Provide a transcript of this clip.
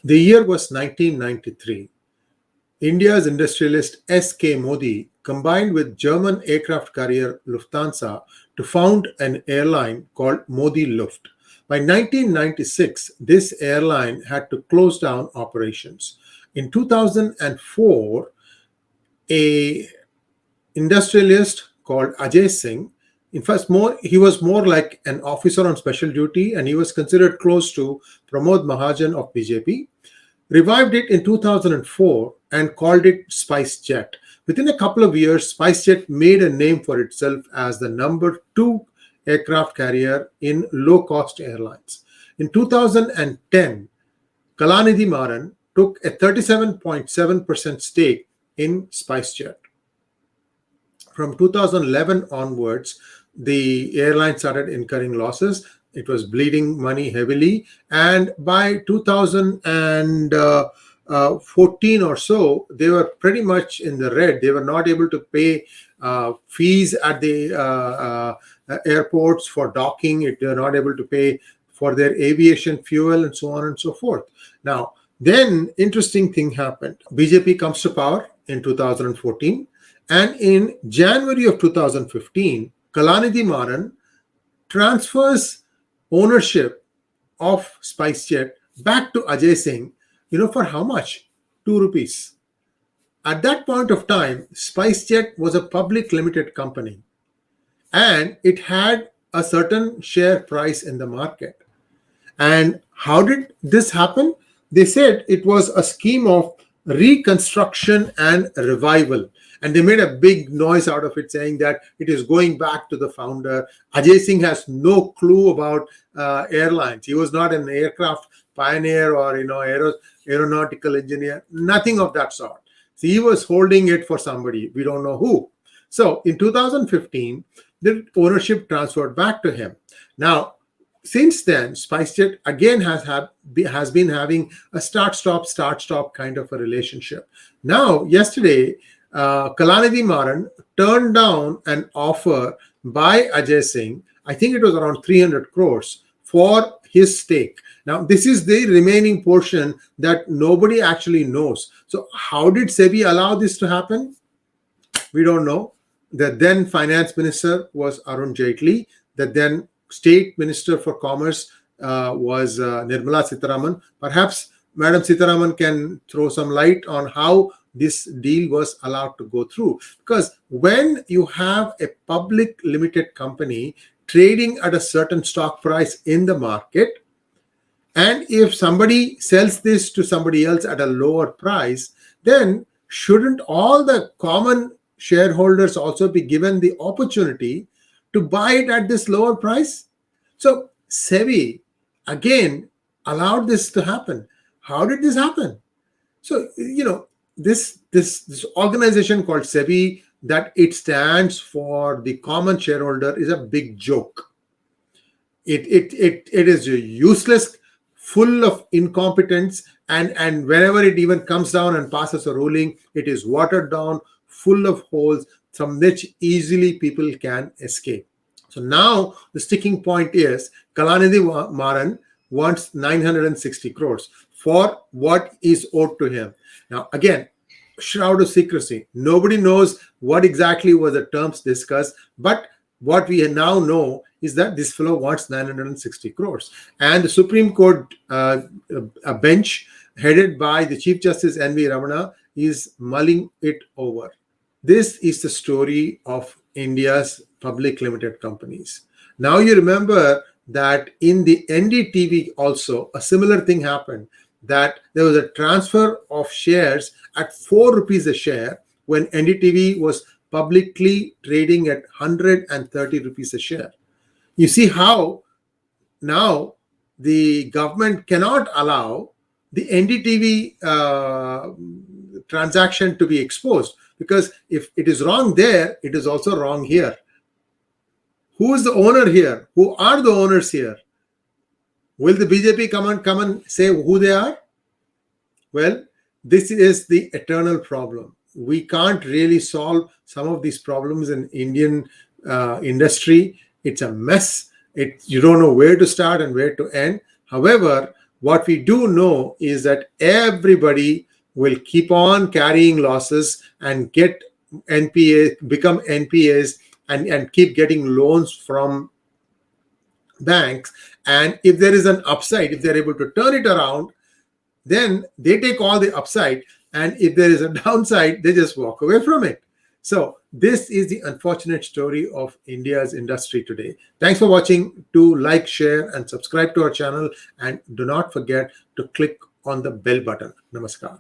The year was 1993. India's industrialist S.K. Modi combined with German aircraft carrier Lufthansa to found an airline called Modi Luft. By 1996, this airline had to close down operations. In 2004, a industrialist called Ajay Singh. In fact, he was more like an officer on special duty, and he was considered close to Pramod Mahajan of BJP. Revived it in 2004 and called it SpiceJet. Within a couple of years, SpiceJet made a name for itself as the number two aircraft carrier in low-cost airlines. In 2010, Kalanidhi Maran took a 37.7% stake in SpiceJet. From 2011 onwards, the airline started incurring losses. It was bleeding money heavily. And by 2014 or so, they were pretty much in the red. They were not able to pay fees at the airports for docking. They were not able to pay for their aviation fuel and so on and so forth. Now, then interesting thing happened. BJP comes to power in 2014. And in January of 2015, Kalanidhi Maran transfers ownership of SpiceJet back to Ajay Singh, for how much? 2 rupees. At that point of time, SpiceJet was a public limited company and it had a certain share price in the market. And how did this happen? They said it was a scheme of reconstruction and revival. And they made a big noise out of it, saying that it is going back to the founder. Ajay Singh has no clue about airlines. He was not an aircraft pioneer or aeronautical engineer, nothing of that sort. So he was holding it for somebody. We don't know who. So in 2015, the ownership transferred back to him. Now, since then, SpiceJet again has been having a start-stop kind of a relationship. Now, yesterday, Kalanidhi Maran turned down an offer by Ajay Singh. I think it was around 300 crores for his stake. Now, this is the remaining portion that nobody actually knows. So how did SEBI allow this to happen? We don't know. The then finance minister was Arun Jaitley. The then state minister for commerce was Nirmala Sitharaman. Perhaps Madam Sitharaman can throw some light on how this deal was allowed to go through. Because when you have a public limited company trading at a certain stock price in the market, and if somebody sells this to somebody else at a lower price, then shouldn't all the common shareholders also be given the opportunity to buy it at this lower price? So SEBI again allowed this to happen. How did this happen? So, this organization called SEBI, that it stands for the common shareholder, is a big joke. It is useless, full of incompetence, and whenever it even comes down and passes a ruling, it is watered down, full of holes from which easily people can escape. So now the sticking point is Kalanidhi Maran wants 960 crores for what is owed to him. Now, again, shroud of secrecy. Nobody knows what exactly were the terms discussed, but what we now know is that this fellow wants 960 crores. And the Supreme Court a bench headed by the Chief Justice N.V. Ramana is mulling it over. This is the story of India's public limited companies. Now you remember that in the NDTV also a similar thing happened, that there was a transfer of shares at 4 rupees a share when NDTV was publicly trading at 130 rupees a share. You see how now the government cannot allow the NDTV transaction to be exposed, because if it is wrong there, it is also wrong here. Who is the owner here? Who are the owners here? Will the BJP come and say who they are? Well, this is the eternal problem. We can't really solve some of these problems in Indian industry. It's a mess. You don't know where to start and where to end. However, What we do know is that everybody will keep on carrying losses and get become NPAs, and keep getting loans from banks. And if there is an upside, if they're able to turn it around, then they take all the upside. And if there is a downside, they just walk away from it. So this is the unfortunate story of India's industry today. Thanks for watching. Do like, share, and subscribe to our channel. And do not forget to click on the bell button. Namaskar.